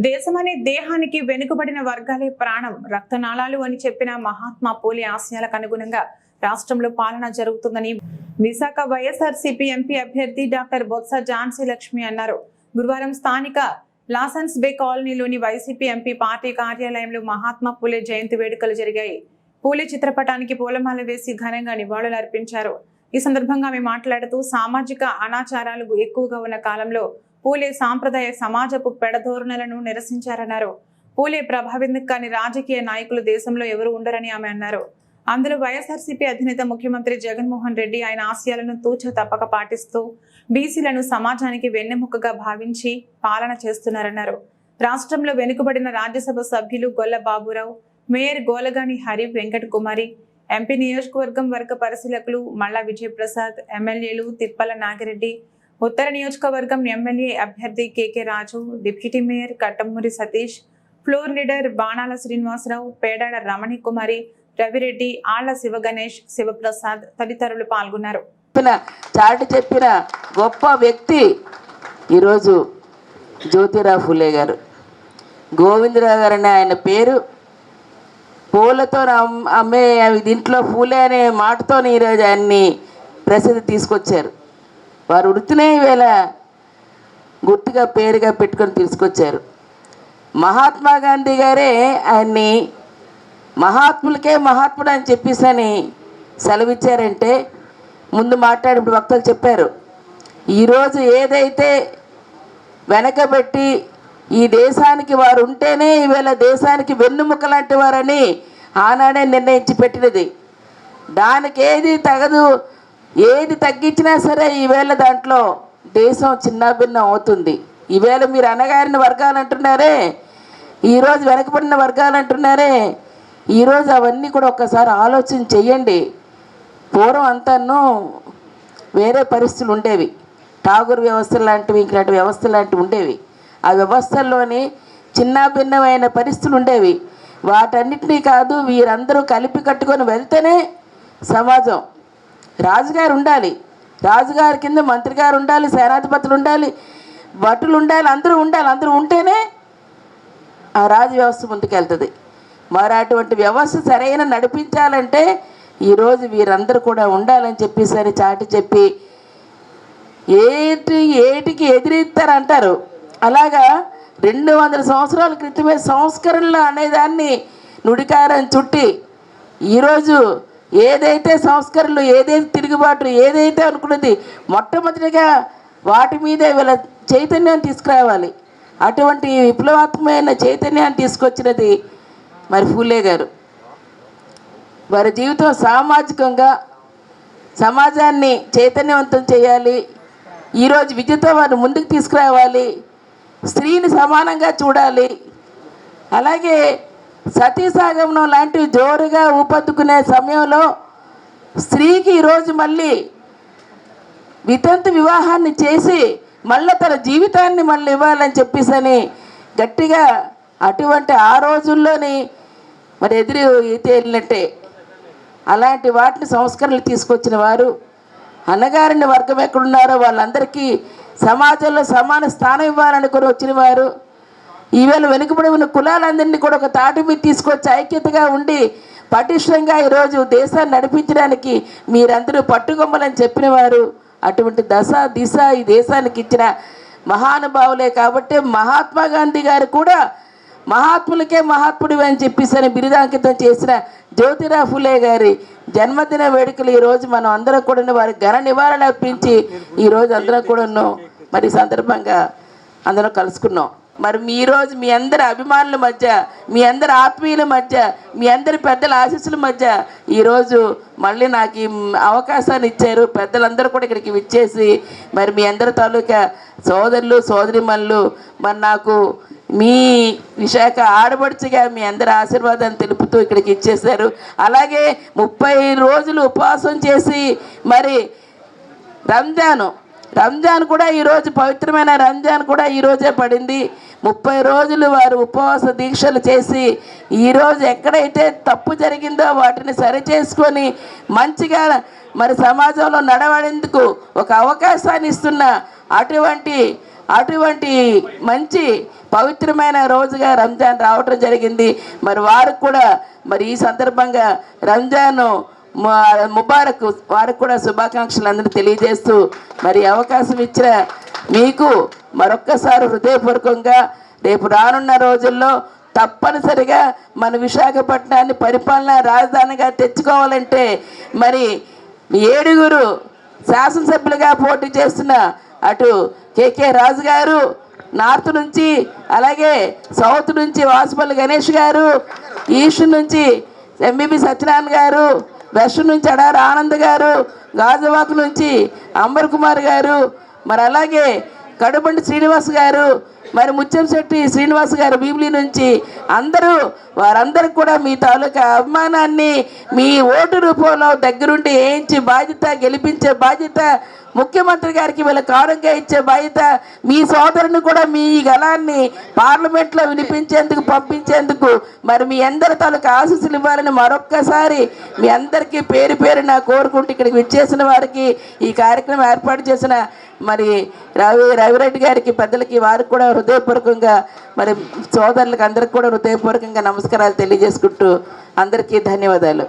దేశమనే దేహానికి వెనుకబడిన వర్గాలే ప్రాణం, రక్తనాళాలు అని చెప్పిన మహాత్మా పూలే ఆశయాలకు అనుగుణంగా రాష్ట్రంలో పాలన జరుగుతుందని విశాఖ వైఎస్ఆర్సీపీ ఎంపీ అభ్యర్థి డాక్టర్ బొత్స ఝాన్సీ లక్ష్మి అన్నారు. గురువారం స్థానిక లాసన్స్ బే కాలనీలోని వైసీపీ ఎంపీ పార్టీ కార్యాలయంలో మహాత్మా పూలే జయంతి వేడుకలు జరిగాయి. పూలే చిత్రపటానికి పూలమాల వేసి ఘనంగా నివాళులు అర్పించారు. ఈ సందర్భంగా ఆమె మాట్లాడుతూ సామాజిక అనాచారాలు ఎక్కువగా ఉన్న కాలంలో పూలే సాంప్రదాయ సమాజపు పెడధోరణులను నిరసించారన్నారు. పూలే ప్రభావితం కాని రాజకీయ నాయకులు దేశంలో ఎవరు ఉండరని ఆమె అన్నారు. అందులో వైఎస్ఆర్సీపీ అధినేత ముఖ్యమంత్రి జగన్మోహన్ రెడ్డి ఆయన ఆశయాలను తూచ తప్పక పాటిస్తూ బీసీలను సమాజానికి వెన్నెముకగా భావించి పాలన చేస్తున్నారన్నారు. రాష్ట్రంలో వెనుకబడిన రాజ్యసభ సభ్యులు గొల్ల బాబురావు, మేయర్ గోలగాని హరి వెంకట కుమారి, ఎంపీ నియోజకవర్గం వర్గ పరిశీలకులు మల్లా విజయప్రసాద్, ఎమ్మెల్యేలు తిప్పల నాగిరెడ్డి, ఉత్తర నియోజకవర్గం ఎమ్మెల్యే అభ్యర్థి KK Raju, deputy mayor Kattamuri Satish, floor leader Banala Srinivasarao, Pedada రమణి కుమారి, రవిరెడ్డి, ఆళ్ల శివగణేష్, శివప్రసాద్ తదితరులు పాల్గొన్నారు. చాటి చెప్పిన గొప్ప వ్యక్తి ఈరోజు జ్యోతిరావు ఫులే గారు. గోవిందరావు గారు అనే ఆయన పేరు పూలతో అమ్మే దీంట్లో ఫూలే అనే మాటతో ఈరోజు ఆయన్ని ప్రసిద్ధి తీసుకొచ్చారు. వారు వృత్తినే ఈవేళ గుర్తుగా పేరుగా పెట్టుకొని తీసుకొచ్చారు. మహాత్మా గాంధీ గారే ఆయన్ని మహాత్ములకే మహాత్ముడు అని చెప్పేసని సెలవిచ్చారంటే ముందు మాట్లాడినప్పుడు వక్తలు చెప్పారు. ఈరోజు ఏదైతే వెనకబెట్టి ఈ దేశానికి వారు ఉంటేనే ఈవేళ దేశానికి వెన్నుముక లాంటి వారని ఆనాడే నిర్ణయించి పెట్టినది. దానికి ఏది తగదు, ఏది తగ్గించినా సరే ఈవేళ దాంట్లో దేశం చిన్నాభిన్నం అవుతుంది. ఈవేళ మీరు అనగారిన వర్గాలు అంటున్నారే, ఈరోజు వెనకబడిన వర్గాలు అంటున్నారే, ఈరోజు అవన్నీ కూడా ఒక్కసారి ఆలోచన చెయ్యండి. పూర్వం అంతాను వేరే పరిస్థితులు ఉండేవి, ఠాగూర్ వ్యవస్థ లాంటివి, ఇలాంటి వ్యవస్థ లాంటివి ఉండేవి. ఆ వ్యవస్థల్లోని చిన్నాభిన్నమైన పరిస్థితులు ఉండేవి. వాటన్నిటినీ కాదు, వీరందరూ కలిపి కట్టుకొని వెళ్తేనే సమాజం. రాజుగారు ఉండాలి, రాజుగారి కింద మంత్రి గారు ఉండాలి, సేనాధిపతులు ఉండాలి, భటులు ఉండాలి, అందరూ ఉండాలి. అందరూ ఉంటేనే ఆ రాజు వ్యవస్థ ముందుకెళ్తుంది. మరి అటువంటి వ్యవస్థ సరైన నడిపించాలంటే ఈరోజు వీరందరూ కూడా ఉండాలని చెప్పేసరి చాటి చెప్పి ఏటికి ఎదిరిస్తారంటారు. అలాగా 200 సంవత్సరాల క్రితమే సంస్కరణలు అనేదాన్ని నుడికారం చుట్టి ఈరోజు ఏదైతే సంస్కరణలు, ఏదైతే తిరుగుబాటు, ఏదైతే అనుకున్నది మొట్టమొదటిగా వాటి మీదే వీళ్ళ చైతన్యం తీసుకురావాలి. అటువంటి విప్లవాత్మకమైన చైతన్యాన్ని తీసుకొచ్చినది మరి ఫూలే గారు. వారి జీవితం సామాజికంగా సమాజాన్ని చైతన్యవంతం చేయాలి. ఈరోజు విద్యతో వారు ముందుకు తీసుకురావాలి. స్త్రీని సమానంగా చూడాలి. అలాగే సతీసాగమనం లాంటివి జోరుగా ఊపందుకునే సమయంలో స్త్రీకి ఈరోజు మళ్ళీ వితంతు వివాహాన్ని చేసి మళ్ళీ తన జీవితాన్ని మళ్ళీ ఇవ్వాలని చెప్పేసని గట్టిగా అటువంటి ఆ రోజుల్లోని మరి ఎదురు ఈత వెళ్ళినట్టే అలాంటి వాటిని సంస్కరణలు తీసుకొచ్చిన వారు. అన్నగారిని వర్గం ఎక్కడున్నారో వాళ్ళందరికీ సమాజంలో సమాన స్థానం ఇవ్వాలనుకుని వచ్చిన వారు. ఈవేళ వెనుకబడి ఉన్న కులాలందరినీ కూడా ఒక తాటి మీద తీసుకొచ్చి ఐక్యతగా ఉండి పటిష్టంగా ఈరోజు దేశాన్ని నడిపించడానికి మీరందరూ పట్టుకొమ్మలని చెప్పిన వారు. అటువంటి దశ దిశ ఈ దేశానికి ఇచ్చిన మహానుభావులే. కాబట్టి మహాత్మా గాంధీ గారు కూడా మహాత్ములకే మహాత్ముడు అని చెప్పేసి బిరుదాంకితం చేసిన జ్యోతిరావు ఫులే గారి జన్మదిన వేడుకలు ఈరోజు మనం అందరం కూడా వారికి ఘన నివారణ అర్పించి ఈరోజు అందరం కూడా మరి సందర్భంగా అందరం కలుసుకున్నాం. మరి ఈరోజు మీ అందరి అభిమానుల మధ్య, మీ అందరి ఆత్మీయుల మధ్య, మీ అందరి పెద్దల ఆశీస్సుల మధ్య ఈరోజు మళ్ళీ నాకు ఈ అవకాశాన్ని ఇచ్చారు. పెద్దలందరూ కూడా ఇక్కడికి విచ్చేసి మరి మీ అందరి తాలూకా సోదరులు సోదరిమణులు మరి నాకు మీ విశాఖ ఆడపడుచుగా మీ అందరి ఆశీర్వాదాన్ని తెలుపుతూ ఇక్కడికి ఇచ్చేశారు. అలాగే 30 రోజులు ఉపవాసం చేసి మరి రంజాన్ కూడా ఈరోజు పవిత్రమైన రంజాన్ కూడా ఈరోజే పడింది. 30 రోజులు వారు ఉపవాస దీక్షలు చేసి ఈరోజు ఎక్కడైతే తప్పు జరిగిందో వాటిని సరిచేసుకొని మంచిగా మరి సమాజంలో నడవడేందుకు ఒక అవకాశాన్ని ఇస్తున్న అటువంటి మంచి పవిత్రమైన రోజుగా రంజాన్ రావటం జరిగింది. మరి వారికి కూడా మరి ఈ సందర్భంగా రంజాన్ ముబారక్ వారికి కూడా శుభాకాంక్షలు అందరూ తెలియజేస్తూ మరి అవకాశం ఇచ్చిన మీకు మరొక్కసారి హృదయపూర్వకంగా రేపు రానున్న రోజుల్లో తప్పనిసరిగా మన విశాఖపట్నాన్ని పరిపాలనా రాజధానిగా తెచ్చుకోవాలంటే మరి 7 శాసనసభ్యులుగా పోటీ చేస్తున్న అటు కేకే రాజు గారు నార్త్ నుంచి, అలాగే సౌత్ నుంచి వాసుపల్లి గణేష్ గారు, ఈస్ట్ నుంచి ఎంబీబీ సత్యనారాయణ గారు, వెస్ట్ నుంచి అడారి ఆనంద్ గారు, గాజువాక నుంచి అంబర్ కుమార్ గారు, మరి అలాగే కడుబండి శ్రీనివాస్ గారు, మరి ముత్యంశెట్టి శ్రీనివాస్ గారు భీమిలి నుంచి వారందరూ కూడా మీ తాలూకా అభిమానాన్ని మీ ఓటు రూపంలో దగ్గరుండి వేయించి గెలిపించే బాధ్యత ముఖ్యమంత్రి గారికి వీళ్ళ కారంగా ఇచ్చే బాధ్యత మీ సోదరుని కూడా మీ గళాన్ని పార్లమెంట్లో వినిపించేందుకు పంపించేందుకు మరి మీ అందరి తాలూకా ఆశీస్సులు ఇవ్వాలని మరొక్కసారి మీ అందరికీ పేరు పేరున కోరుకుంటూ ఇక్కడికి విచ్చేసిన వారికి ఈ కార్యక్రమం ఏర్పాటు చేసిన మరి రవిరెడ్డి గారికి పెద్దలకి వారికి కూడా హృదయపూర్వకంగా మరి సోదరులకు అందరికి కూడా హృదయపూర్వకంగా నమస్కారాలు తెలియజేసుకుంటూ అందరికీ ధన్యవాదాలు.